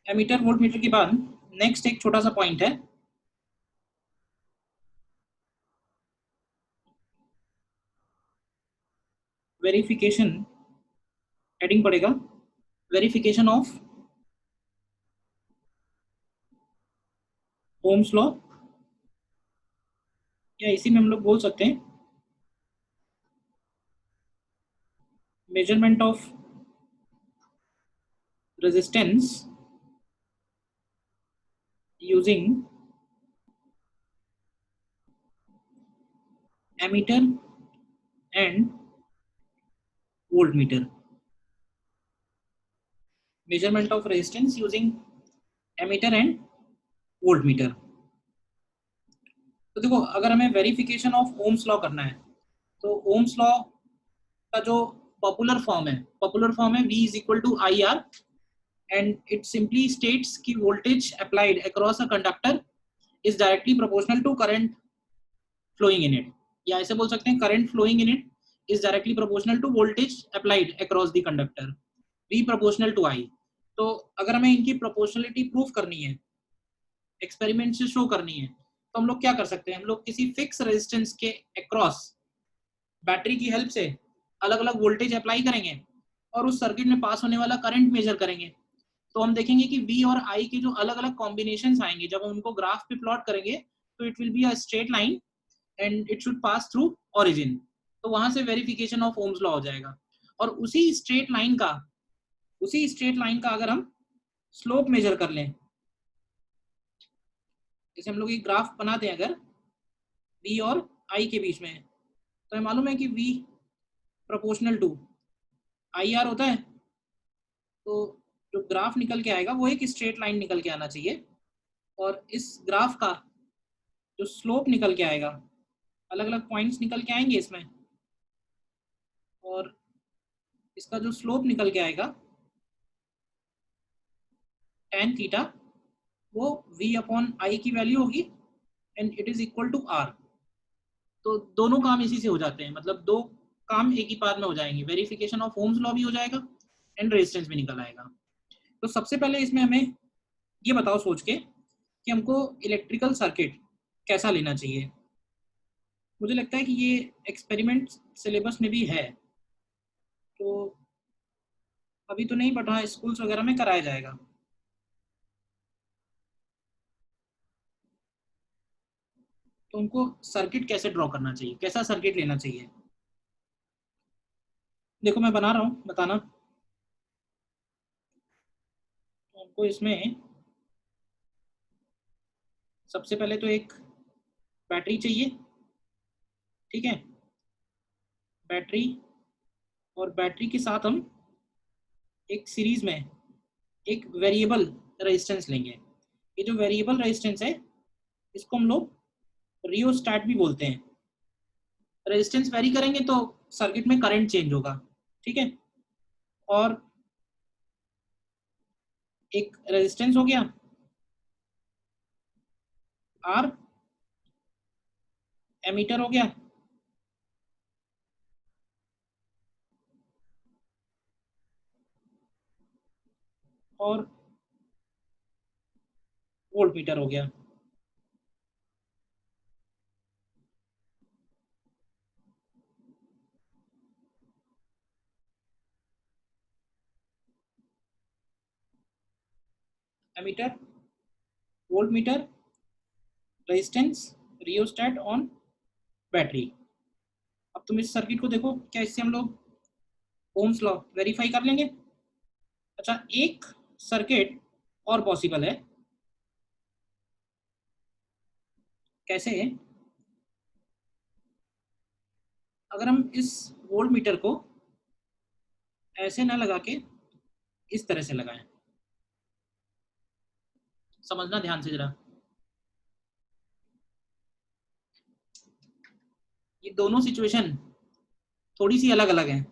Ammeter volt metre के बाद next एक छोटा सा पॉइंट है, वेरिफिकेशन, हेडिंग पड़ेगा वेरिफिकेशन ऑफ ओम्स लॉ, या इसी में हम लोग बोल सकते हैं measurement of resistance using ammeter and volt meter. Measurement of resistance using ammeter and volt meter. तो देखो, अगर हमें वेरिफिकेशन ऑफ ओम्स लॉ करना है तो ओम्स लॉ का जो पॉपुलर फॉर्म है V is equal to I R, and it simply states कि voltage applied across a conductor is directly proportional to current flowing in it, या ऐसे बोल सकते हैं current flowing in it is directly proportional to voltage applied across the conductor, V proportional to I। तो अगर हमें इनकी प्रोपोर्शनलिटी प्रूफ करनी है, एक्सपेरिमेंट से शो करनी है, तो हम लोग क्या कर सकते हैं, हम लोग किसी फिक्स रेजिस्टेंस के अक्रॉस बैटरी की हेल्प से अलग अलग वोल्टेज अप्लाई करेंगे और उस सर्किट में पास होने वाला करंट मेजर करेंगे। तो हम देखेंगे कि V और I के जो अलग अलग कॉम्बिनेशन आएंगे, जब हम उनको ग्राफ पे प्लॉट करेंगे तो it will be a straight line and it should pass through origin. तो वहां से वेरिफिकेशन ऑफ ओम्स लॉ हो जाएगा। और उसी स्ट्रेट लाइन का अगर हम स्लोप मेजर कर लें, जैसे हम लोग एक ग्राफ बनाते हैं अगर V और I के बीच में, तो हमें मालूम है कि V प्रोपोर्शनल टू IR होता है। तो जो ग्राफ निकल के आएगा वो एक स्ट्रेट लाइन निकल के आना चाहिए, और इस ग्राफ का जो स्लोप निकल के आएगा, अलग अलग पॉइंट्स निकल के आएंगे इसमें, और इसका जो स्लोप निकल के आएगा tan थीटा, वो V अपॉन आई की वैल्यू होगी and it is equal to R। तो दोनों काम इसी से हो जाते हैं, मतलब दो काम एक ही पार में हो जाएंगे, वेरिफिकेशन ऑफ ओम्स लॉ भी हो जाएगा एंड रेजिस्टेंस भी निकल आएगा। तो सबसे पहले इसमें हमें ये बताओ सोच के कि हमको इलेक्ट्रिकल सर्किट कैसा लेना चाहिए। मुझे लगता है कि ये एक्सपेरिमेंट सिलेबस में भी है, तो अभी तो नहीं, बट हाँ स्कूल्स वगैरह में कराया जाएगा। तो उनको सर्किट कैसे ड्रॉ करना चाहिए, कैसा सर्किट लेना चाहिए, देखो मैं बना रहा हूँ, बताना। तो हमको इसमें सबसे पहले तो एक बैटरी चाहिए, ठीक है, बैटरी, और बैटरी के साथ हम एक सीरीज में एक वेरिएबल रेजिस्टेंस लेंगे। ये जो वेरिएबल रेजिस्टेंस है इसको हम लोग रियोस्टैट भी बोलते हैं। रेजिस्टेंस वेरी करेंगे तो सर्किट में करंट चेंज होगा, ठीक है। और एक रेजिस्टेंस हो गया R, एमीटर हो गया, और वोल्ट मीटर हो गया। Ammeter, volt meter, resistance, rheostat on battery. अब तुम इस सर्किट को देखो, क्या इससे हम लोग ओम्स लॉ वेरीफाई कर लेंगे। अच्छा, एक सर्किट और पॉसिबल है, कैसे, अगर हम इस वोल्ट मीटर को ऐसे ना लगा के इस तरह से लगाएं, समझना ध्यान से जरा। ये दोनों सिचुएशन थोड़ी सी अलग अलग हैं,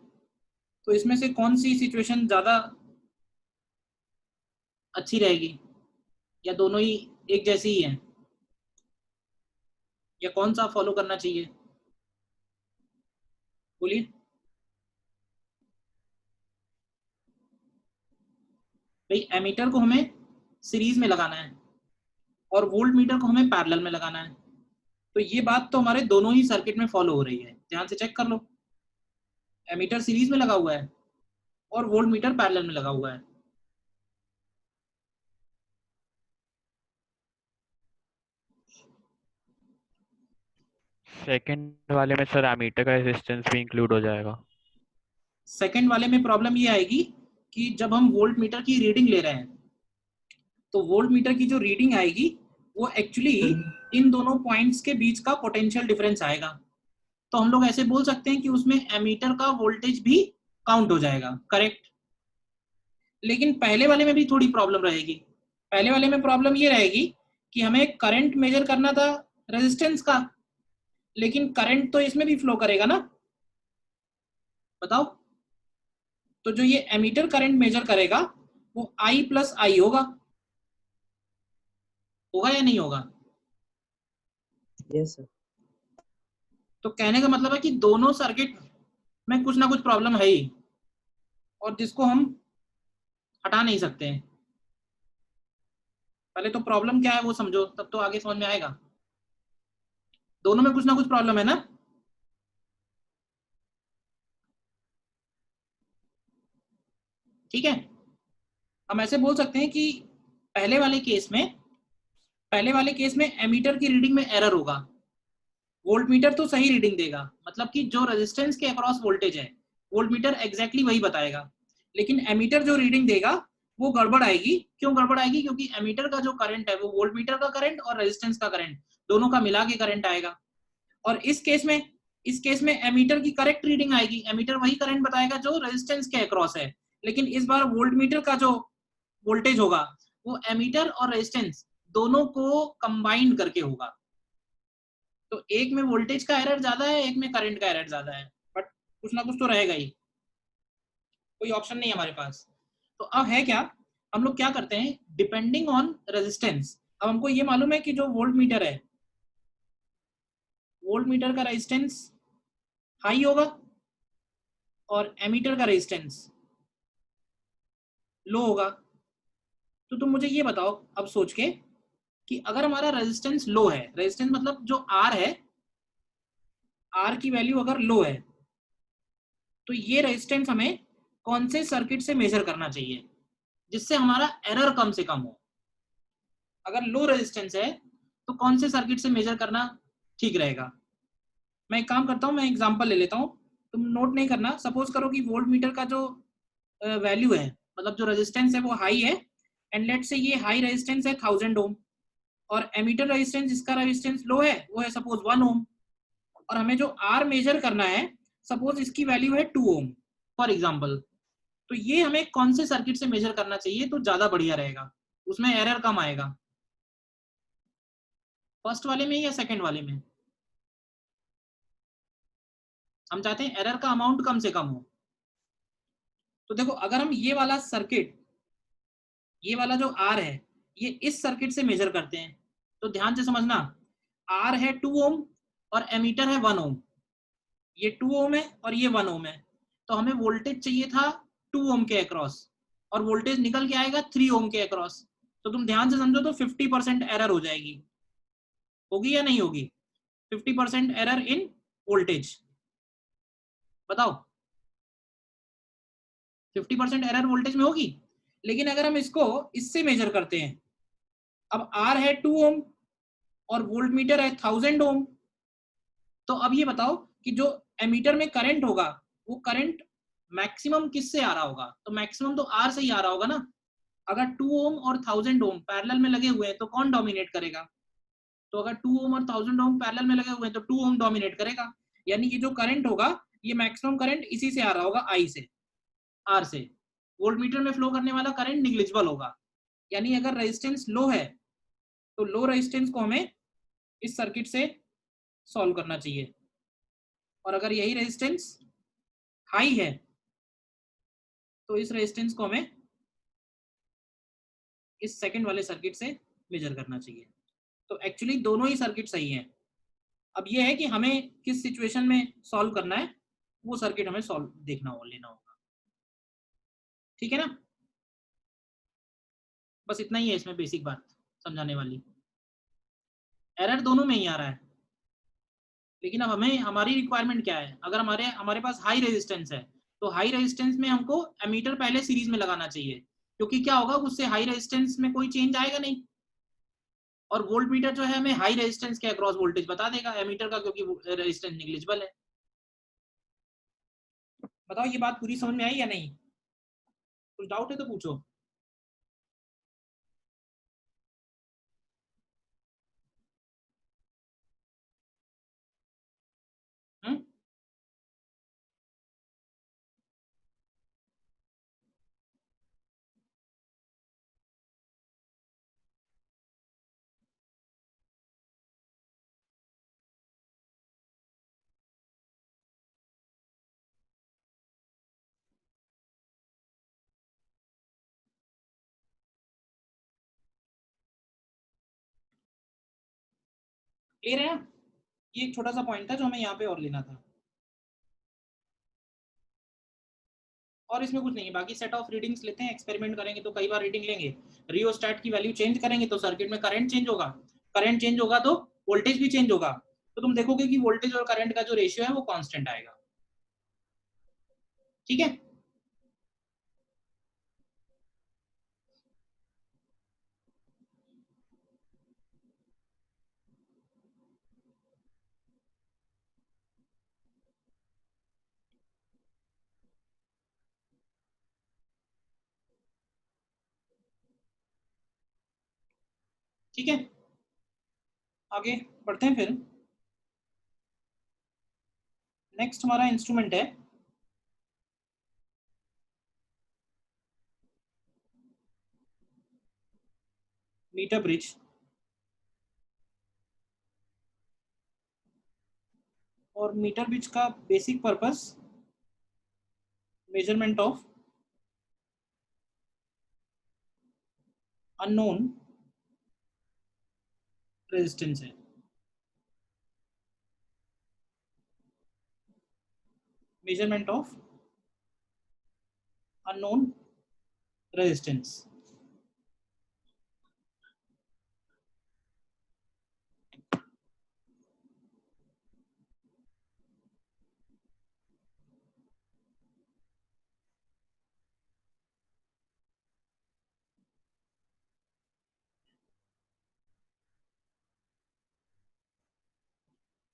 तो इसमें से कौन सी सिचुएशन ज़्यादा अच्छी रहेगी, या दोनों ही एक जैसी ही हैं, या कौन सा फॉलो करना चाहिए, बोलिए। भाई एमीटर को हमें सीरीज में लगाना है और वोल्ट मीटर को हमें पैरेलल में लगाना है। तो ये बात तो हमारे दोनों ही सर्किट में फॉलो हो रही है, ध्यान से चेक कर लो। एमीटर सीरीज में लगा हुआ है और वोल्ट मीटर पैरेलल में लगा हुआ है। सेकंड वाले में सर एमीटर का रेजिस्टेंस भी इंक्लूड हो जाएगा। सेकंड वाले में प्रॉब्लम ये आएगी कि जब हम वोल्ट मीटर की रीडिंग ले रहे हैं तो वोल्ट मीटर की जो रीडिंग आएगी वो एक्चुअली इन दोनों पॉइंट्स के बीच का पोटेंशियल डिफरेंस आएगा। तो हम लोग ऐसे बोल सकते हैं कि उसमें एमीटर का वोल्टेज भी काउंट हो जाएगा, करेक्ट। लेकिन पहले वाले में भी थोड़ी प्रॉब्लम रहेगी। पहले वाले में प्रॉब्लम ये रहेगी कि हमें करंट मेजर करना था रेजिस्टेंस का, लेकिन करंट तो इसमें भी फ्लो करेगा ना, बताओ। तो जो ये एमीटर करंट मेजर करेगा वो I प्लस आई होगा या नहीं होगा? Yes sir. तो कहने का मतलब है कि दोनों सर्किट में कुछ ना कुछ प्रॉब्लम है ही, और जिसको हम हटा नहीं सकते हैं। पहले तो प्रॉब्लम क्या है वो समझो, तब तो आगे समझ में आएगा। दोनों में कुछ ना कुछ प्रॉब्लम है ना। ठीक है, हम ऐसे बोल सकते हैं कि पहले वाले केस में एमीटर की रीडिंग में एरर होगा, वोल्ट मीटर तो सही रीडिंग देगा, मतलब कि जो रेजिस्टेंस के अक्रॉस वोल्टेज है वोल्ट मीटर एग्जैक्टली वही बताएगा, लेकिन एमीटर जो रीडिंग देगा वो गड़बड़ आएगी। क्यों गड़बड़ आएगी? क्योंकि एमीटर का जो करंट है वो वोल्ट मीटर का करंट और रेजिस्टेंस का करंट दोनों का मिला के करंट आएगा। और इस केस में एमीटर की करेक्ट रीडिंग आएगी, एमीटर वही करंट बताएगा जो रेजिस्टेंस के अक्रॉस है, लेकिन इस बार वोल्ट मीटर का जो वोल्टेज होगा वो एमीटर और रेजिस्टेंस दोनों को कंबाइन करके होगा। तो एक में वोल्टेज का एरर ज्यादा है, एक में करंट का एरर ज्यादा है, बट कुछ ना कुछ तो रहेगा ही, कोई ऑप्शन नहीं है हमारे पास। तो अब है क्या, हम लोग क्या करते हैं, डिपेंडिंग ऑन रेजिस्टेंस। अब हमको ये मालूम है कि जो वोल्ट मीटर है, वोल्ट मीटर का रेजिस्टेंस हाई होगा और एमीटर का रेजिस्टेंस लो होगा। तो तुम मुझे ये बताओ अब सोच के कि अगर हमारा रेजिस्टेंस लो है, रेजिस्टेंस मतलब जो आर है, आर की वैल्यू अगर लो है, तो ये रेजिस्टेंस हमें कौन से सर्किट से मेजर करना चाहिए जिससे हमारा एरर कम से कम हो? अगर लो रेजिस्टेंस है तो कौन से सर्किट से मेजर करना ठीक रहेगा? मैं एक काम करता हूँ, मैं एग्जांपल ले लेता हूँ, तुम नोट नहीं करना। सपोज करो कि वोल्ट मीटर का जो वैल्यू है, मतलब जो रेजिस्टेंस है वो हाई है, एंड लेट से ये हाई रेजिस्टेंस है 1000 ओम, और एमीटर रेजिस्टेंस जिसका रेजिस्टेंस लो है वो है सपोज 1 ओम, और हमें जो आर मेजर करना है सपोज इसकी वैल्यू है 2 ओम फॉर एग्जांपल। तो ये हमें कौन से सर्किट से मेजर करना चाहिए तो ज्यादा बढ़िया रहेगा, उसमें एरर कम आएगा? फर्स्ट वाले में या सेकंड वाले में? हम चाहते हैं एरर का अमाउंट कम से कम हो। तो देखो, अगर हम ये वाला सर्किट, ये वाला जो आर है, ये इस सर्किट से मेजर करते हैं, तो ध्यान से समझना, आर है 2 ओम और एमीटर है 1 ओम। ये 2 ओम है और ये 1 ओम है, तो हमें वोल्टेज चाहिए था 2 ओम के अक्रॉस, और वोल्टेज निकल के आएगा 3 ओम के अक्रॉस। तो तुम ध्यान से समझो तो 50% एरर हो जाएगी, होगी या नहीं होगी? 50% एरर इन वोल्टेज, बताओ। 50% एरर वोल्टेज में होगी। लेकिन अगर हम इसको इससे मेजर करते हैं, अब आर है 2 ओम और वोल्ट मीटर है 1000 ओम, तो अब ये बताओ कि जो एमीटर में करंट होगा वो करंट मैक्सिमम किससे आ रहा होगा? तो मैक्सिमम तो आर से ही आ रहा होगा ना। अगर 2 ओम और 1000 ओम पैरेलल में लगे हुए हैं तो कौन डोमिनेट करेगा? तो अगर 2 ओम और 1000 ओम पैरेलल में लगे हुए हैं तो 2 ओम डोमिनेट करेगा, यानी कि जो करंट होगा ये मैक्सिमम करंट इसी से आ रहा होगा, आई से, आर से। वोल्ट मीटर में फ्लो करने वाला करंट निग्लिजिबल होगा। यानी अगर रेजिस्टेंस लो है तो लो रेजिस्टेंस को हमें इस सर्किट से सॉल्व करना चाहिए, और अगर यही रेजिस्टेंस हाई है तो इस रेजिस्टेंस को हमें इस सेकंड वाले सर्किट से मेजर करना चाहिए। तो एक्चुअली दोनों ही सर्किट सही हैं। अब ये है कि हमें किस सिचुएशन में सॉल्व करना है, वो सर्किट हमें सॉल्व देखना होगा, लेना होगा। ठीक है ना? बस इतना ही है इसमें बेसिक बात समझाने वाली। एरर दोनों में ही आ रहा है, लेकिन अब हमें हमारी रिक्वायरमेंट क्या है, अगर हमारे हमारे पास हाई रेजिस्टेंस है तो हाई रेजिस्टेंस में हमको एमीटर पहले सीरीज में लगाना चाहिए, क्योंकि क्या होगा उससे हाई रेजिस्टेंस में कोई चेंज आएगा नहीं, और वोल्ट मीटर जो है हमें हाई रेजिस्टेंस के अक्रॉस वोल्टेज बता देगा एमीटर का, क्योंकि रेजिस्टेंस निग्लिजिबल है। बताओ ये बात पूरी समझ में आई या नहीं? कुछ डाउट है तो पूछो। हम्म, क्लियर है? ये एक छोटा सा पॉइंट था जो हमें यहाँ पे और लेना था, और इसमें कुछ नहीं है। बाकी सेट ऑफ रीडिंग्स लेते हैं, एक्सपेरिमेंट करेंगे तो कई बार रीडिंग लेंगे, रियोस्टेट की वैल्यू चेंज करेंगे तो सर्किट में करंट चेंज होगा, करंट चेंज होगा तो वोल्टेज भी चेंज होगा, तो तुम देखोगे कि वोल्टेज और करंट का जो रेशियो है वो कांस्टेंट आएगा। ठीक है? ठीक है, आगे बढ़ते हैं फिर। नेक्स्ट हमारा इंस्ट्रूमेंट है मीटर ब्रिज, और मीटर ब्रिज का basic purpose measurement of unknown resistance है। Measurement of unknown resistance.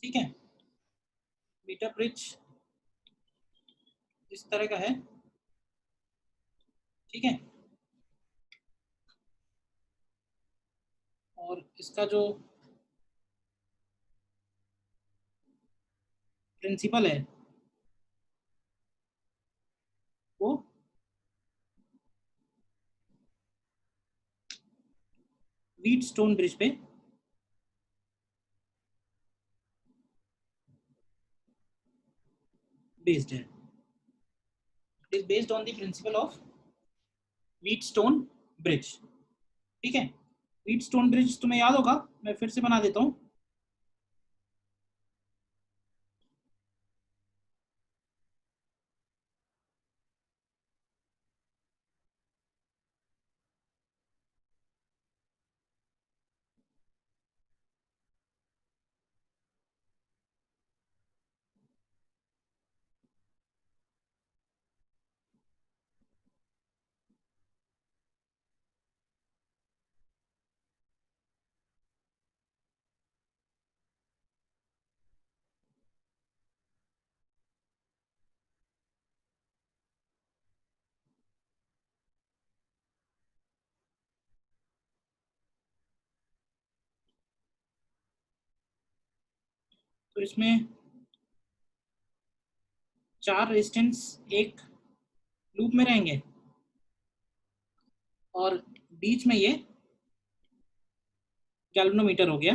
ठीक है, मीटर ब्रिज इस तरह का है। ठीक है, और इसका जो प्रिंसिपल है वो व्हीट स्टोन ब्रिज पे बेस्ड है। It is based on the principle of wheat stone bridge. ठीक है, व्हीट स्टोन ब्रिज तुम्हें याद होगा, मैं फिर से बना देता हूँ। तो इसमें 4 रेजिस्टेंस एक लूप में रहेंगे, और बीच में ये गैल्वेनोमीटर हो गया।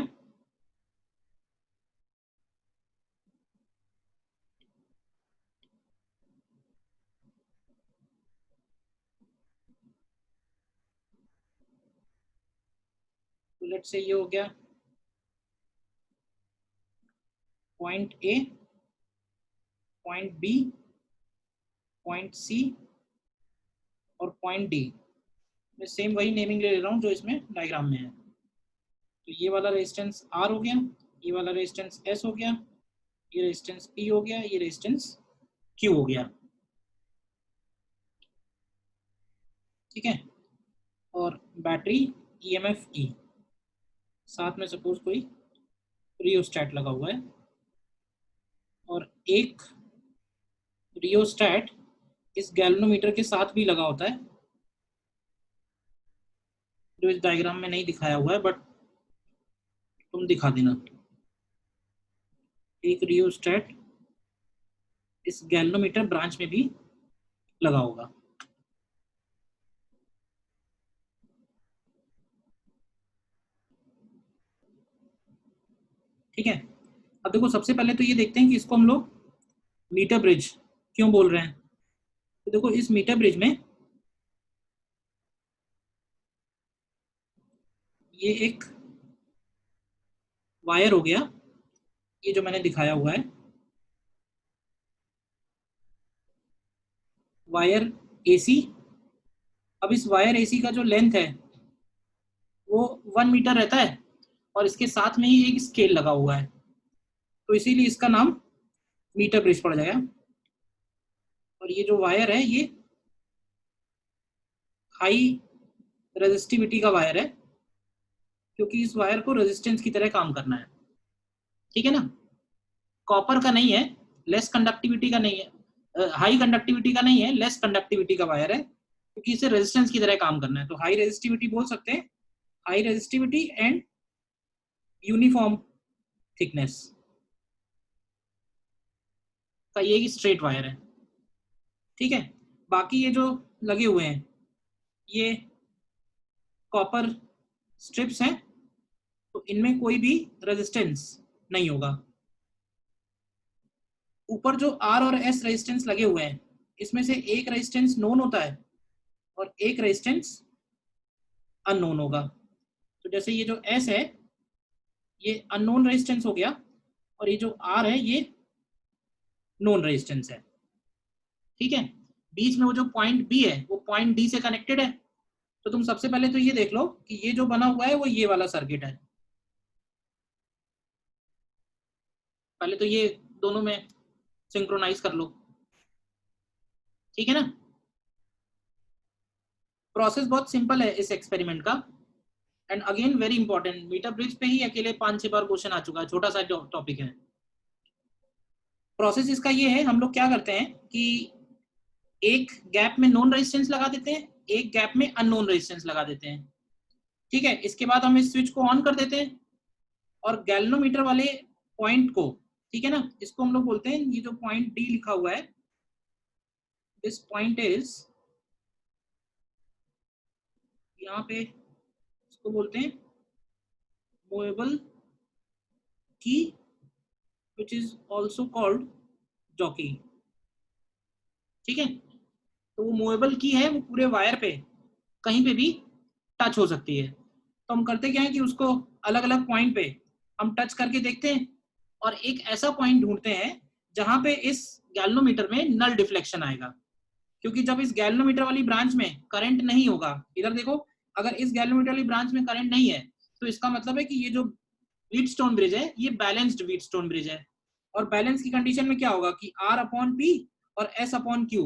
तो लेट्स से ये हो गया point A, point B, point C और पॉइंट डी। मैं सेम वही नेमिंग ले रहा हूँ जो इसमें डायग्राम में है। तो ये वाला रेजिस्टेंस R हो गया, ये वाला रेजिस्टेंस S हो गया, ये रेजिस्टेंस P हो गया, ये रेजिस्टेंस Q हो गया। ठीक है, और बैटरी EMF E, साथ में सपोज कोई रियोस्टैट लगा हुआ है, और एक रियोस्टैट इस गैल्वेनोमीटर के साथ भी लगा होता है, जो इस डायग्राम में नहीं दिखाया हुआ है, बट तुम दिखा देना। एक रियोस्टैट इस गैल्वेनोमीटर ब्रांच में भी लगा होगा। ठीक है, अब देखो सबसे पहले तो ये देखते हैं कि इसको हम लोग मीटर ब्रिज क्यों बोल रहे हैं। तो देखो इस मीटर ब्रिज में ये एक वायर हो गया, ये जो मैंने दिखाया हुआ है वायर AC। अब इस वायर AC का जो लेंथ है वो 1 मीटर रहता है, और इसके साथ में ही एक स्केल लगा हुआ है, तो इसीलिए इसका नाम मीटर ब्रिज पड़ जाएगा। और ये जो वायर है ये हाई रेजिस्टिविटी का वायर है, क्योंकि इस वायर को रेजिस्टेंस की तरह काम करना है। ठीक है ना, कॉपर का नहीं है, लेस कंडक्टिविटी का नहीं है, हाई कंडक्टिविटी का नहीं है, लेस कंडक्टिविटी का वायर है, क्योंकि इसे रेजिस्टेंस की तरह काम करना है। तो हाई रेजिस्टिविटी बोल सकते हैं, high resistivity and uniform thickness का ये एक स्ट्रेट वायर है। ठीक है, बाकी ये जो लगे हुए हैं ये कॉपर स्ट्रिप्स हैं, तो इनमें कोई भी रेजिस्टेंस नहीं होगा। ऊपर जो R और S रेजिस्टेंस लगे हुए हैं, इसमें से एक रेजिस्टेंस नोन होता है और एक रेजिस्टेंस अननोन होगा। तो जैसे ये जो S है ये अननोन रेजिस्टेंस हो गया, और ये जो R है ये नोन रेजिस्टेंस है। ठीक है, बीच में वो जो पॉइंट B है वो पॉइंट D से कनेक्टेड है। तो तुम सबसे पहले तो ये देख लो कि ये जो बना हुआ है वो ये वाला सर्किट है। पहले तो ये दोनों में सिंक्रोनाइज कर लो। ठीक है ना, प्रोसेस बहुत सिंपल है इस एक्सपेरिमेंट का। And again very important, meter bridge पे ही अकेले 5-6 बार क्वेश्चन आ चुका है, छोटा सा टॉपिक है। प्रोसेस इसका ये है, हम लोग क्या करते हैं कि एक गैप में नोन रेजिस्टेंस लगा देते हैं, एक गैप में अननोन रेजिस्टेंस लगा देते हैं। ठीक है, इसके बाद हम इस स्विच को ऑन कर देते हैं, और गैल्वेनोमीटर वाले पॉइंट को, ठीक है ना, इसको हम लोग बोलते हैं, ये जो पॉइंट D लिखा हुआ है, दिस पॉइंट इज, यहाँ पे इसको बोलते हैं मूवेबल की, which is also called jockey। ठीक है, तो वो मूवेबल की है, वो पूरे वायर पे कहीं पे भी टच हो सकती है। तो हम करते क्या है कि उसको अलग अलग पॉइंट पे हम टच करके देखते हैं, और एक ऐसा पॉइंट ढूंढते हैं जहां पे इस गैल्वेनोमीटर में नल डिफ्लेक्शन आएगा। क्योंकि जब इस गैल्वेनोमीटर वाली ब्रांच में करंट नहीं होगा, इधर देखो, अगर इस गैल्वेनोमीटर वाली ब्रांच में करंट नहीं है तो इसका मतलब है कि ये जो व्हीटस्टोन ब्रिज है ये बैलेंस्ड व्हीटस्टोन ब्रिज है। और बैलेंस की कंडीशन में क्या होगा कि R/P और S/Q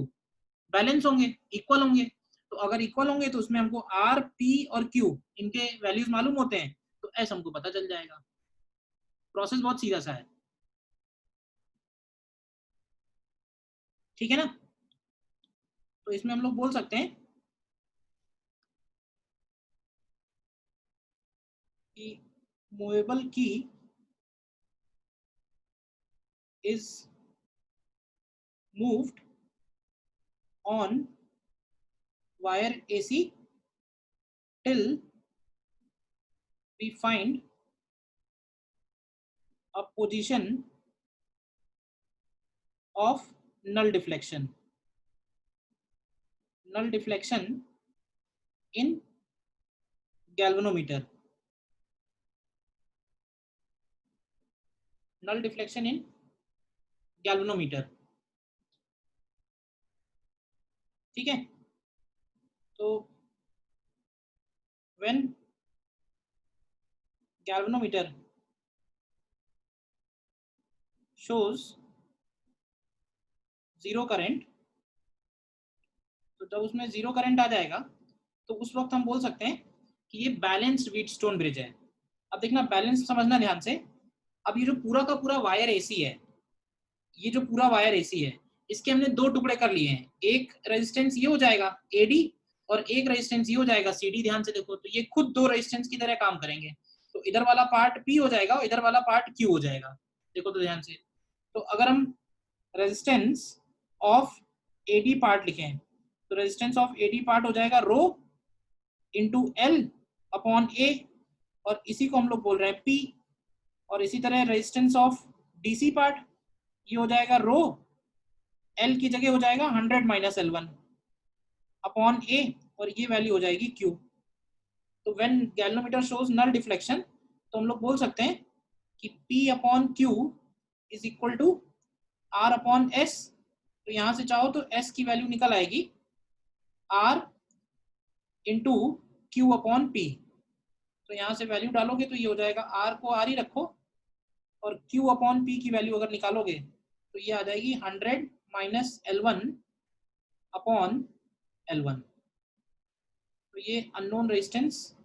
बैलेंस होंगे, इक्वल होंगे। तो अगर इक्वल होंगे तो उसमें हमको R, P और Q इनके वैल्यूज मालूम होते हैं, तो S हमको पता चल जाएगा। प्रोसेस बहुत सीधा सा है। ठीक है ना, तो इसमें हम लोग बोल सकते हैं कि मूवेबल की is moved on wire AC till we find a position of null deflection in galvanometer, null deflection in galvanometer। ठीक है, तो when galvanometer shows zero current, तो जब उसमें जीरो करंट आ जाएगा तो उस वक्त हम बोल सकते हैं कि ये बैलेंस्ड व्हीटस्टोन ब्रिज है। अब देखना, बैलेंस समझना ध्यान से। अब ये जो पूरा का पूरा वायर एसी है, ये जो पूरा वायर एसी है, इसके हमने दो टुकड़े कर लिए हैं। एक रेजिस्टेंस ये हो जाएगा एडी और एक रेजिस्टेंस ये हो जाएगा सीडी। ध्यान से देखो तो ये खुद दो रेजिस्टेंस की तरह काम करेंगे। तो इधर वाला पार्ट पी हो जाएगा और इधर वाला पार्ट क्यू हो जाएगा। देखो तो ध्यान से। तो अगर हम रेजिस्टेंस ऑफ एडी पार्ट लिखें तो रेजिस्टेंस ऑफ एडी पार्ट हो जाएगा रो इंटू एल अपॉन ए, और इसी को हम लोग बोल रहे हैं पी। और इसी तरह रेजिस्टेंस ऑफ डीसी पार्ट ये हो जाएगा रो, एल की जगह हो जाएगा 100 माइनस L1 अपॉन ए, और ये वैल्यू हो जाएगी क्यू। तो when galvanometer shows null deflection तो हम लोग बोल सकते हैं कि P upon Q is equal to R upon S. तो यहां से चाहो तो S की वैल्यू निकल आएगी R into Q upon P. तो यहाँ से वैल्यू डालोगे तो ये हो जाएगा, R को R ही रखो और Q अपॉन P की वैल्यू अगर निकालोगे तो ये आ जाएगी 100 माइनस L1 अपॉन L1। तो ये अननोन रेजिस्टेंस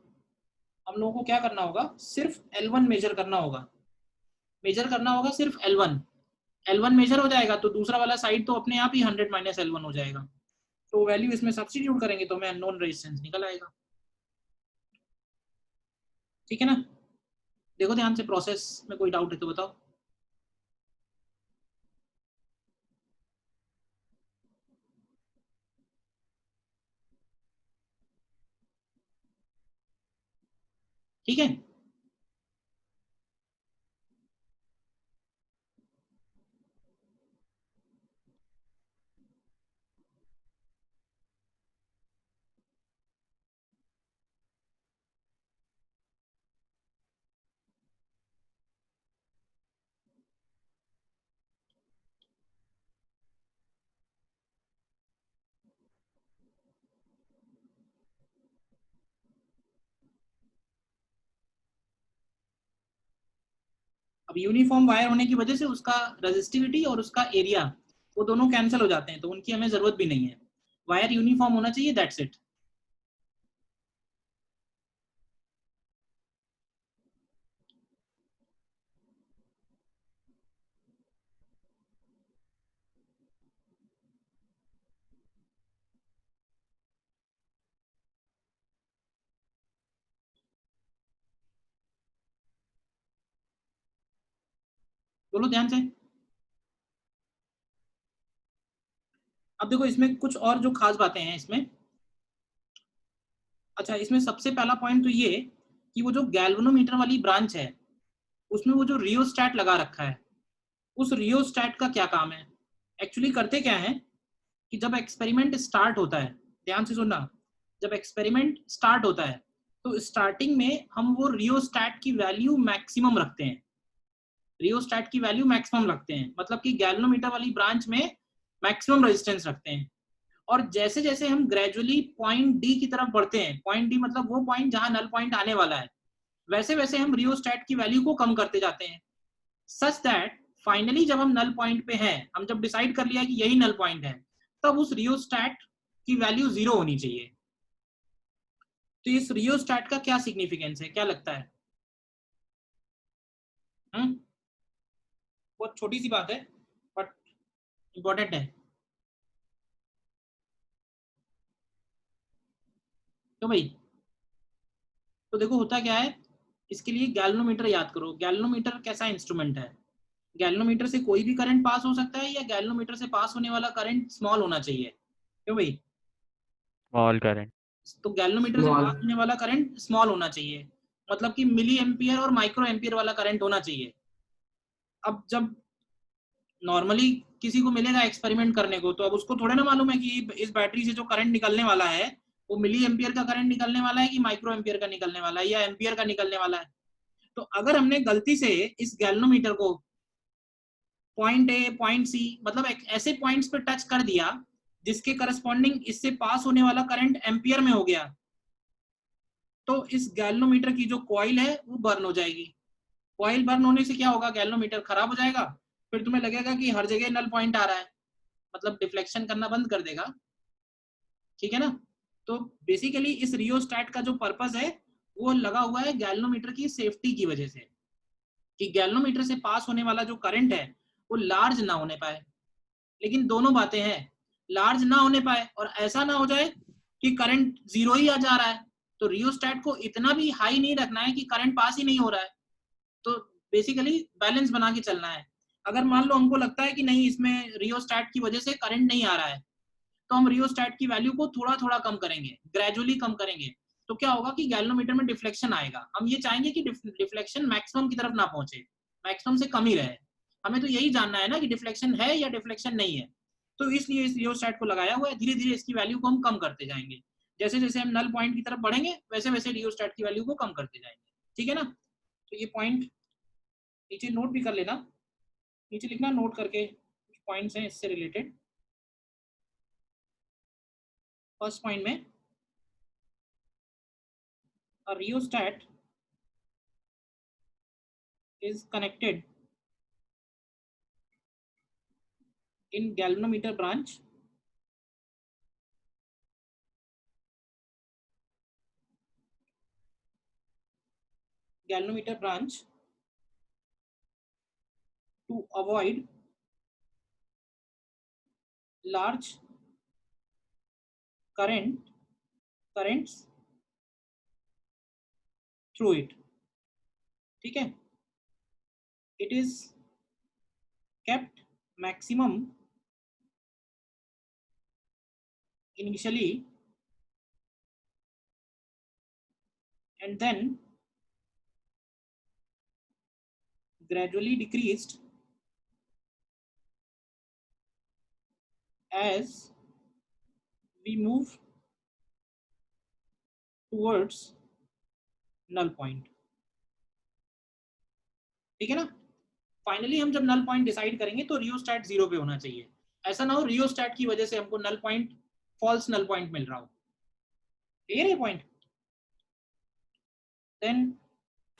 हम लोगों को क्या करना होगा, सिर्फ L1 मेजर करना होगा। सिर्फ L1 मेजर हो जाएगा तो दूसरा वाला साइड तो अपने आप ही 100 माइनस L1 हो जाएगा। तो वैल्यू इसमें सब्स्टिट्यूट करेंगे तो हमें अननोन रेजिस्टेंस निकल आएगा। ठीक है ना? देखो ध्यान से, प्रोसेस में कोई डाउट है तो बताओ। ठीक है, अब यूनिफॉर्म वायर होने की वजह से उसका रेजिस्टिविटी और उसका एरिया वो दोनों कैंसिल हो जाते हैं, तो उनकी हमें जरूरत भी नहीं है। वायर यूनिफॉर्म होना चाहिए, दैट्स इट। बोलो ध्यान से। अब देखो इसमें कुछ और जो खास बातें हैं इसमें। अच्छा, इसमें सबसे पहला पॉइंट तो ये कि वो जो गैल्वेनोमीटर वाली ब्रांच है उसमें वो जो रियोस्टैट लगा रखा है, उस रियोस्टैट का क्या काम है। एक्चुअली करते क्या है कि जब एक्सपेरिमेंट स्टार्ट होता है, ध्यान से सुनना, जब एक्सपेरिमेंट स्टार्ट होता है तो स्टार्टिंग में हम वो रियोस्टैट की वैल्यू मैक्सिमम रखते हैं। रियोस्टैट की वैल्यू मैक्सिमम रखते हैं मतलब कि गैल्वेनोमीटर वाली ब्रांच में मैक्सिमम रेजिस्टेंस रखते हैं। और जैसे जैसे हम ग्रेजुअली पॉइंट डी की तरफ बढ़ते हैं, पॉइंट डी मतलब वो पॉइंट जहां नल पॉइंट आने वाला है, वैसे वैसे हम रियोस्टैट की वैल्यू को कम करते जाते हैं, सच दैट फाइनली जब हम नल पॉइंट पे हैं, हम जब डिसाइड कर लिया कि यही नल पॉइंट है, तब उस रियोस्टैट की वैल्यू 0 होनी चाहिए। तो इस रियोस्टैट का क्या सिग्निफिकेंस है, क्या लगता है? बहुत छोटी सी बात है बट इंपॉर्टेंट है। तो भाई, तो देखो होता क्या है, इसके लिए गैल्वेनोमीटर याद करो। गैल्वेनोमीटर कैसा इंस्ट्रूमेंट है? गैल्वेनोमीटर से कोई भी करंट पास हो सकता है या गैल्वेनोमीटर से पास होने वाला करंट स्मॉल होना चाहिए? क्यों भाई? Small current. तो गैल्वेनोमीटर से पास होने वाला करंट स्मॉल होना चाहिए, मतलब कि मिली एम्पियर और माइक्रो एम्पियर वाला करंट होना चाहिए। अब जब नॉर्मली किसी को मिलेगा एक्सपेरिमेंट करने को, तो अब उसको थोड़े ना मालूम है कि इस बैटरी से जो करंट निकलने वाला है वो मिली एम्पियर का करंट निकलने वाला है कि माइक्रो एम्पियर का निकलने वाला है या एम्पियर का निकलने वाला है। तो अगर हमने गलती से इस गैल्वेनोमीटर को पॉइंट ए पॉइंट सी मतलब एक ऐसे पॉइंट्स पे टच कर दिया जिसके करस्पॉन्डिंग इससे पास होने वाला करंट एम्पियर में हो गया, तो इस गैल्वेनोमीटर की जो कॉइल है वो बर्न हो जाएगी। कॉइल बर्न होने से क्या होगा, गैल्वेनोमीटर खराब हो जाएगा, फिर तुम्हें लगेगा कि हर जगह नल पॉइंट आ रहा है, मतलब डिफ्लेक्शन करना बंद कर देगा, ठीक है ना। तो बेसिकली इस रियोस्टैट का जो पर्पस है वो लगा हुआ है गैल्वेनोमीटर की सेफ्टी की वजह से, कि गैल्वेनोमीटर से पास होने वाला जो करंट है वो लार्ज ना होने पाए। लेकिन दोनों बातें हैं, लार्ज ना होने पाए और ऐसा ना हो जाए कि करंट जीरो ही आ जा रहा है। तो रियोस्टैट को इतना भी हाई नहीं रखना है कि करंट पास ही नहीं हो रहा है। तो बेसिकली बैलेंस बना के चलना है। अगर मान लो हमको लगता है कि नहीं इसमें रियोस्टैट की वजह से करंट नहीं आ रहा है, तो हम रियोस्टैट की वैल्यू को थोड़ा थोड़ा कम करेंगे, ग्रेजुअली कम करेंगे। तो क्या होगा कि गैल्वेनोमीटर में डिफ्लेक्शन आएगा। हम ये चाहेंगे कि डिफ्लेक्शन मैक्सिमम की तरफ ना पहुंचे, मैक्सिमम से कम ही रहे। हमें तो यही जानना है ना कि डिफ्लेक्शन है या डिफ्लेक्शन नहीं है। तो इसलिए इस रियोस्टैट को लगाया हुआ है। धीरे धीरे इसकी वैल्यू को हम कम करते जाएंगे, जैसे जैसे हम नल पॉइंट की तरफ बढ़ेंगे वैसे वैसे रियोस्टैट की वैल्यू को कम करते जाएंगे, ठीक है ना। तो ये पॉइंट नीचे नोट भी कर लेना, नीचे लिखना नोट करके कुछ पॉइंट्स हैं इससे रिलेटेड। फर्स्ट पॉइंट में a rheostat is connected in galvanometer branch to avoid large currents through it, ठीक है। it is kept maximum initially and then gradually decreased as we move towards null point, ठीक है ना। Finally हम जब null point decide करेंगे तो rheostat 0 पे होना चाहिए। ऐसा ना हो रियोस्टैट की वजह से हमको null point, false null point मिल रहा हो। क्लियर है पॉइंट। देन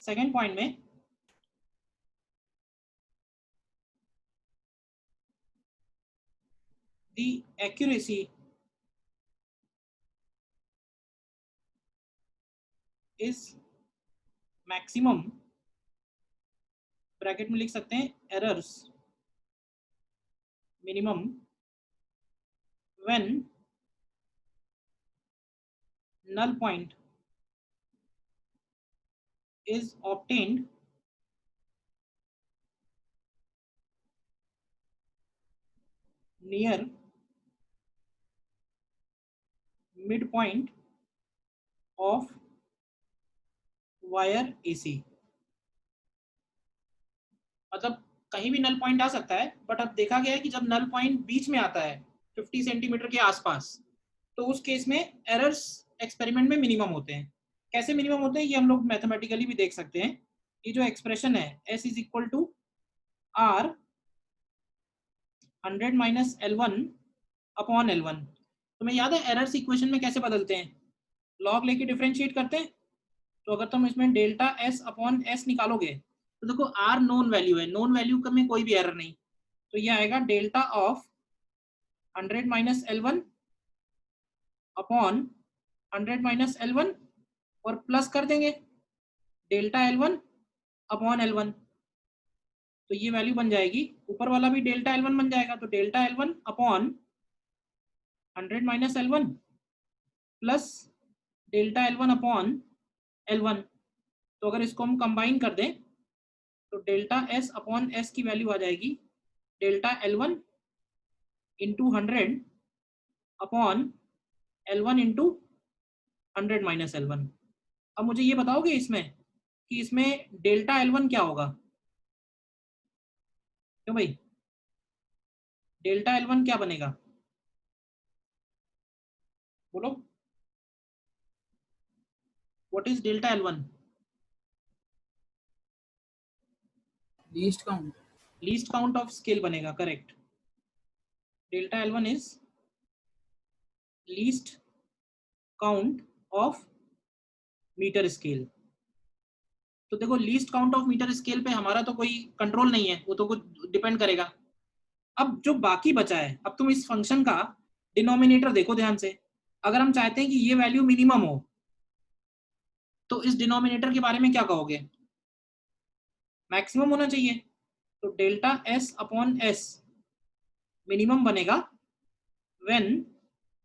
सेकेंड पॉइंट में the accuracy is maximum, bracket में लिख सकते हैं errors minimum when null point is obtained near midpoint of wire AC। मतलब कहीं भी नल पॉइंट आ सकता है, बट अब देखा गया है कि जब नल पॉइंट बीच में आता है 50 सेंटीमीटर के आसपास, तो उस केस में एरर्स एक्सपेरिमेंट में मिनिमम होते हैं। कैसे मिनिमम होते हैं ये हम लोग मैथमेटिकली भी देख सकते हैं। ये जो एक्सप्रेशन है S is equal to R 100 minus L1 upon L1। तुम्हें याद है एरर्स इक्वेशन में कैसे बदलते हैं, लॉग लेके डिफरेंशिएट करते हैं। तो अगर तुम इसमें डेल्टा S अपॉन S निकालोगे तो देखो R नोन वैल्यू है, नोन वैल्यू में कोई भी एरर नहीं, तो ये आएगा delta of 100 minus L1 upon 100 minus L1 और प्लस कर देंगे डेल्टा L1 अपॉन L1। तो ये वैल्यू बन जाएगी, ऊपर वाला भी डेल्टा L1 बन जाएगा, तो delta L1 upon 100 minus L1 plus delta L1 upon L1। तो अगर इसको हम कंबाइन कर दें तो डेल्टा S अपॉन S की वैल्यू आ जाएगी delta L1 into 100 upon L1 into 100 minus L1। अब मुझे ये बताओगे इसमें कि इसमें डेल्टा L1 क्या होगा, क्यों भाई, डेल्टा L1 क्या बनेगा बोलो, what is delta L1? Least count, least count of scale बनेगा, correct. Delta L1 is least count of meter scale. तो देखो least count of meter scale पे हमारा तो कोई कंट्रोल नहीं है, वो तो कुछ डिपेंड करेगा। अब जो बाकी बचा है, अब तुम इस फंक्शन का डिनोमिनेटर देखो ध्यान से। अगर हम चाहते हैं कि ये वैल्यू मिनिमम हो, तो इस डिनोमिनेटर के बारे में क्या कहोगे? मैक्सिमम होना चाहिए। तो delta S upon S minimum बनेगा when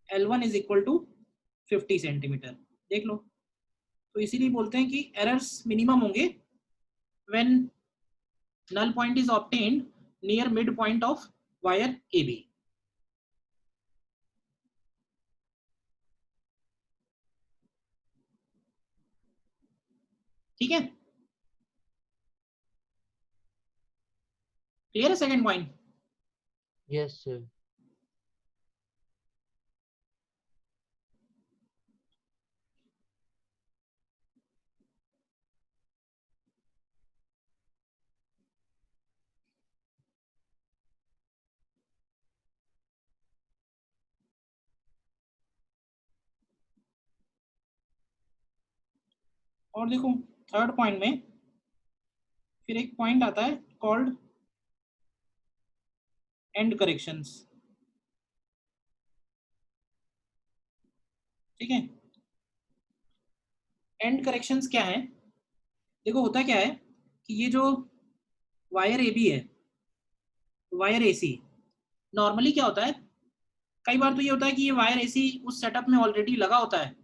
L1 is equal to 50 centimetre. देख लो, तो इसीलिए बोलते हैं कि एरर्स मिनिमम होंगे when null point is obtained near midpoint of wire AB। ठीक है, क्लियर है सेकंड पॉइंट? Yes, sir. और देखो थर्ड पॉइंट में फिर एक पॉइंट आता है कॉल्ड एंड करेक्शंस। ठीक है, एंड करेक्शंस क्या है? देखो होता क्या है कि ये जो वायर ए बी है, वायर एसी, नॉर्मली क्या होता है, कई बार तो ये होता है कि ये वायर एसी उस सेटअप में ऑलरेडी लगा होता है,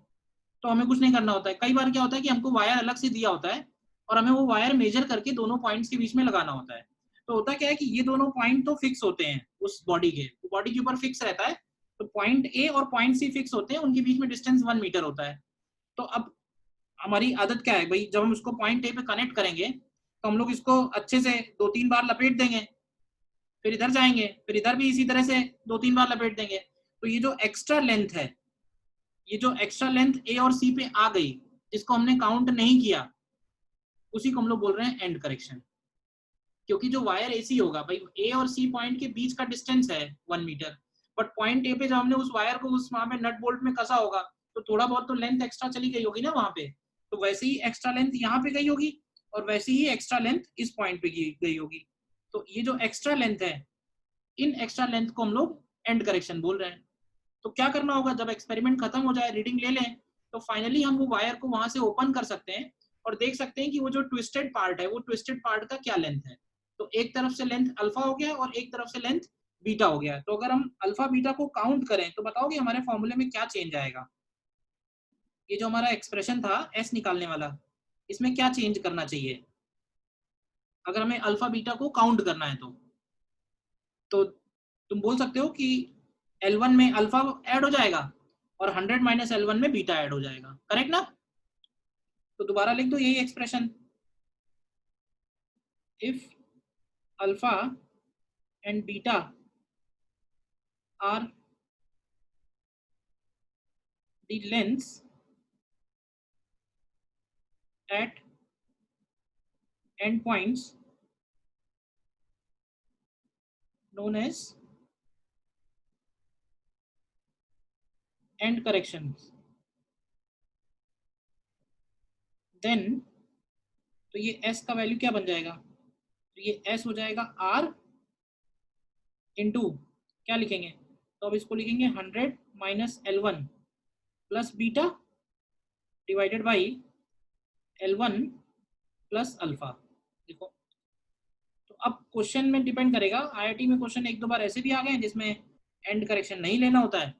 तो हमें कुछ नहीं करना होता है। कई बार क्या होता है कि हमको वायर अलग से दिया होता है और हमें वो वायर मेजर करके दोनों पॉइंट्स के बीच में लगाना होता है। तो होता क्या है कि ये दोनों पॉइंट तो फिक्स होते हैं उस बॉडी के, बॉडी के ऊपर फिक्स रहता है। तो पॉइंट ए और पॉइंट सी फिक्स होते हैं, उनके बीच में डिस्टेंस 1 मीटर होता है। तो अब हमारी आदत क्या है भाई, जब हम उसको पॉइंट ए पे कनेक्ट करेंगे तो हम लोग इसको अच्छे से 2-3 बार लपेट देंगे, फिर इधर जाएंगे, फिर इधर भी इसी तरह से 2-3 बार लपेट देंगे। तो ये जो एक्स्ट्रा लेंथ है, ये जो एक्स्ट्रा लेंथ ए और सी पे आ गई, जिसको हमने काउंट नहीं किया, उसी को हम लोग बोल रहे हैं एंड करेक्शन। क्योंकि जो वायर एसी होगा भाई, ए और सी पॉइंट के बीच का डिस्टेंस है 1 मीटर, बट पॉइंट ए पे जब हमने उस वायर को उस वहां पे नट बोल्ट में कसा होगा, तो थोड़ा बहुत तो लेंथ एक्स्ट्रा चली गई होगी ना वहां पे। तो वैसे ही एक्स्ट्रा लेंथ यहाँ पे गई होगी और वैसे ही एक्स्ट्रा लेंथ इस पॉइंट पे गई होगी। तो ये जो एक्स्ट्रा लेंथ है, इन एक्स्ट्रा लेंथ को हम लोग एंड करेक्शन बोल रहे हैं। तो क्या करना होगा, जब एक्सपेरिमेंट खत्म हो जाए, रीडिंग ले लें, तो फाइनली हम वो वायर को वहां से ओपन कर सकते हैं और देख सकते हैं कि वो जो ट्विस्टेड पार्ट है, वो ट्विस्टेड पार्ट का क्या लेंथ है। तो एक तरफ से लेंथ अल्फा हो गया और एक तरफ से लेंथ बीटा हो गया। तो अगर हम अल्फा बीटा को काउंट करें तो बताओगे हमारे फॉर्मूले में क्या चेंज आएगा? ये जो हमारा एक्सप्रेशन था एस निकालने वाला, इसमें क्या चेंज करना चाहिए अगर हमें अल्फा बीटा को काउंट करना है? तो तुम बोल सकते हो कि L1 में अल्फा ऐड हो जाएगा और 100 माइनस L1 में बीटा ऐड हो जाएगा, करेक्ट ना? तो दोबारा लिख दो यही expression, if alpha and beta are the lengths at end points known as end corrections, then तो ये s का वैल्यू क्या बन जाएगा? तो ये s हो जाएगा r इंटू क्या लिखेंगे, तो अब इसको लिखेंगे 100 minus L1 plus beta divided by L1 plus alpha. देखो, तो अब क्वेश्चन में डिपेंड करेगा, आईआईटी में क्वेश्चन एक दो बार ऐसे भी आ गए हैं जिसमें एंड करेक्शन नहीं लेना होता है,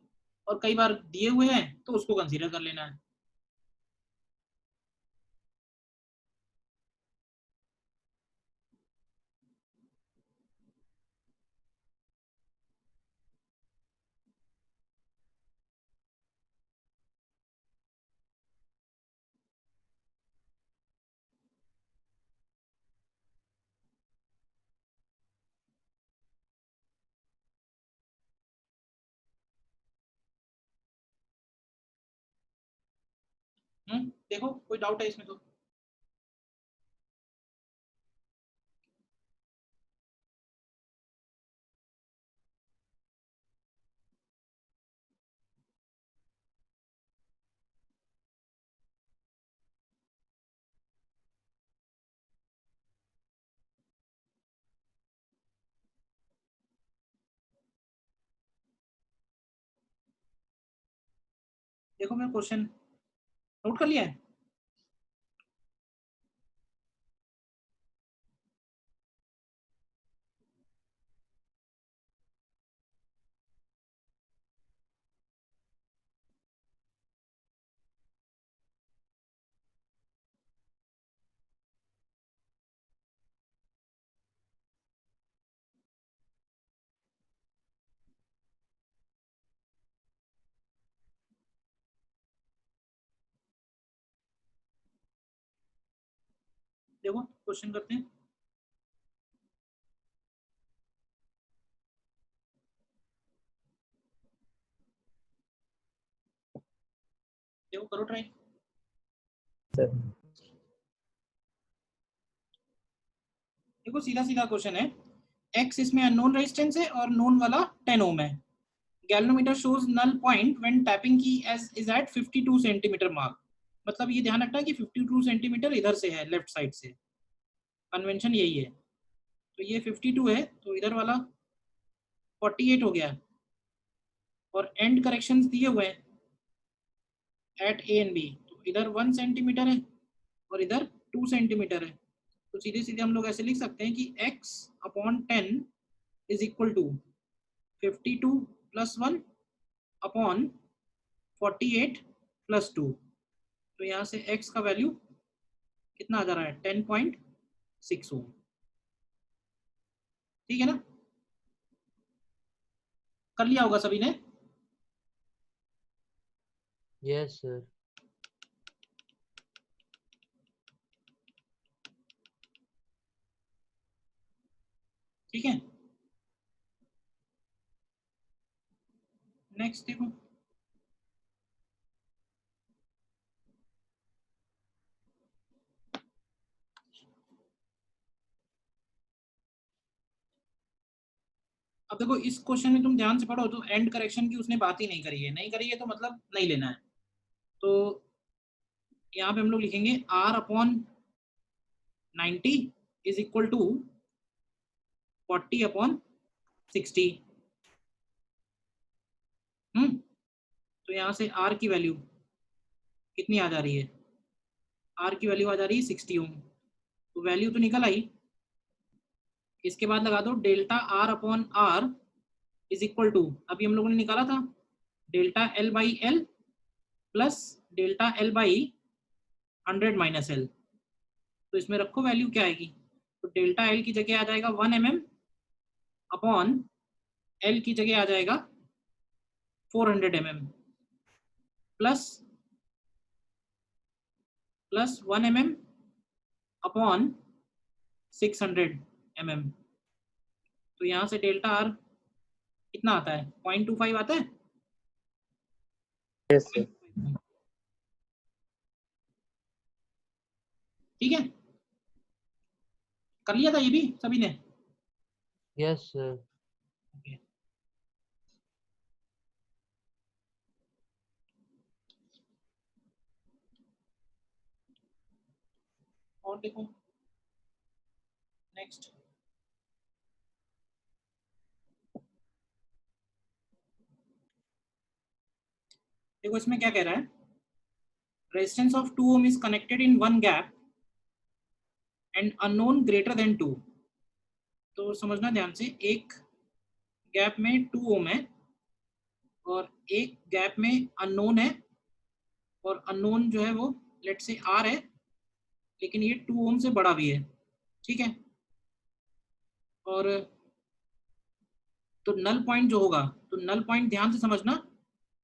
और कई बार दिए हुए हैं तो उसको कंसीडर कर लेना है। देखो कोई डाउट है इसमें तो? देखो मैं क्वेश्चन नोट कर लिया है। देखो क्वेश्चन करते हैं। देखो करो ट्राई। देखो सीधा सीधा क्वेश्चन है, x इसमें अननोन रेजिस्टेंस है और नोन वाला 10 ओम है। Galvanometer shows null point when tapping की edge is at 52 centimetre mark. मतलब ये ध्यान रखना कि 52 सेंटीमीटर इधर से है, लेफ्ट साइड से, कन्वेंशन यही है। तो ये 52 है तो इधर वाला 48 हो गया, और एंड करेक्शंस दिए हुए हैं एट ए एंड बी। तो इधर 1 सेंटीमीटर है और इधर 2 सेंटीमीटर है। तो सीधे सीधे हम लोग ऐसे लिख सकते हैं कि x upon 10 is equal to 52 plus 1 upon 48 plus 2। तो यहाँ से x का वैल्यू कितना आ जा रहा है, 10.6 ओम। ठीक है ना, कर लिया होगा सभी ने। Yes, sir. ठीक है, नेक्स्ट देखो। अब देखो इस क्वेश्चन में तुम ध्यान से पढ़ो तो एंड करेक्शन की उसने बात ही नहीं करी है, नहीं करी है तो मतलब नहीं लेना है। तो यहाँ पे हम लोग लिखेंगे r upon 90 is equal to 40 upon 60। तो यहाँ से r की वैल्यू कितनी आ जा रही है, r की वैल्यू आ जा रही है 60 ओम। तो वैल्यू तो निकल आई। इसके बाद लगा दो delta r upon r is equal to, अभी हम लोगों ने निकाला था, delta l by L plus delta l by 100 minus L. तो इसमें रखो वैल्यू क्या आएगी, तो डेल्टा l की जगह आ जाएगा 1 mm अपॉन l की जगह आ जाएगा 400 mm plus 1 mm upon 600 mm। तो यहाँ से डेल्टा r कितना आता है, 0.25 आता है। Yes, sir. ठीक है, कर लिया था ये भी सभी ने। Yes, sir. Okay. और देखो नेक्स्ट। देखो इसमें क्या कह रहा है, resistance of 2 ohm is connected in one gap and unknown greater than 2। तो समझना ध्यान से, एक गैप में 2 ओम है और एक गैप में अननोन है, और अननोन जो है वो लेट से आर है, लेकिन ये 2 ओम से बड़ा भी है। ठीक है, और तो नल पॉइंट जो होगा, तो नल पॉइंट ध्यान से समझना,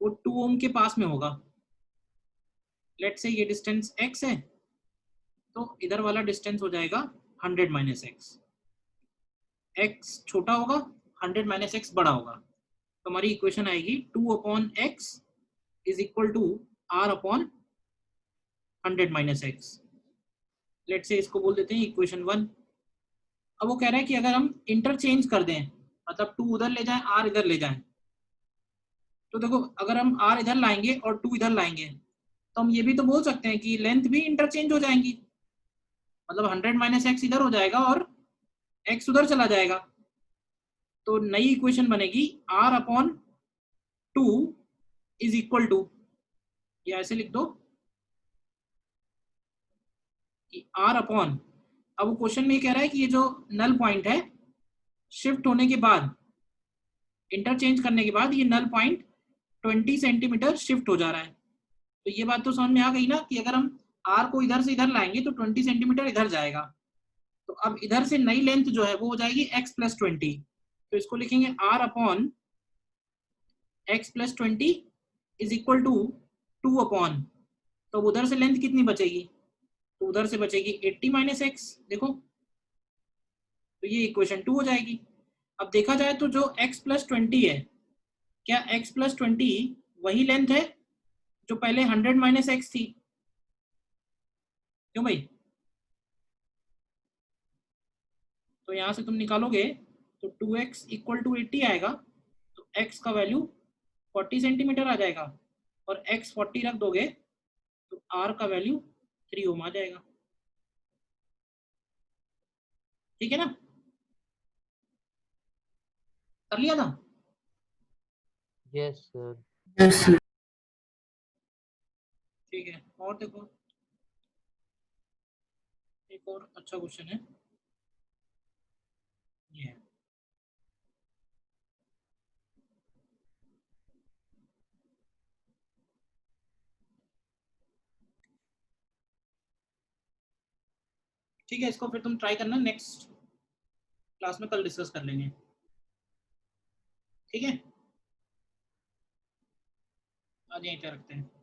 वो 2 ओम के पास में होगा। लेट से ये डिस्टेंस x है, तो इधर वाला डिस्टेंस हो जाएगा 100 माइनस एक्स। x छोटा होगा, 100 माइनस एक्स बड़ा होगा। तो हमारी इक्वेशन आएगी 2 upon X is equal to R upon 100 minus X. लेट से इसको बोल देते हैं इक्वेशन 1। अब वो कह रहा है कि अगर हम इंटरचेंज कर दें, मतलब 2 उधर ले जाएं, आर इधर ले जाएं, तो देखो अगर हम आर इधर लाएंगे और 2 इधर लाएंगे, तो हम ये भी तो बोल सकते हैं कि लेंथ भी इंटरचेंज हो जाएंगी। मतलब 100 माइनस एक्स इधर हो जाएगा और x उधर चला जाएगा। तो नई इक्वेशन बनेगी r upon 2 is equal to या ऐसे लिख दो कि R अपॉन, अब वो क्वेश्चन में ये कह रहा है कि ये जो नल पॉइंट है शिफ्ट होने के बाद, इंटरचेंज करने के बाद ये नल पॉइंट 20 सेंटीमीटर शिफ्ट हो जा रहा है। तो ये बात तो समझ में आ गई ना कि अगर हम R को इधर से इधर लाएंगे तो 20 सेंटीमीटर इधर जाएगा। तो अब इधर से नई लेंथ जो है वो हो जाएगी x प्लस 20। तो इसको लिखेंगे R upon x plus 20 is equal to 2 upon, तो उधर से लेंथ कितनी बचेगी, तो उधर से बचेगी 80 माइनस एक्स, देखो तो ये इक्वेशन 2 हो जाएगी। अब देखा जाए तो जो x प्लस 20 है, क्या x प्लस 20 वही लेंथ है जो पहले 100 माइनस एक्स थी? क्यों भाई? तो यहां से तुम निकालोगे तो 2x इक्वल टू 80 आएगा, तो x का वैल्यू 40 सेंटीमीटर आ जाएगा, और x 40 रख दोगे तो r का वैल्यू 3 ओम आ जाएगा। ठीक है ना, कर लिया था? Yes, sir. Yes, sir. ठीक है, और देखो एक और अच्छा क्वेश्चन है ये है। ठीक है, इसको फिर तुम ट्राई करना, नेक्स्ट क्लास में कल डिस्कस कर लेंगे। ठीक है, आज यहीं पे रखते हैं।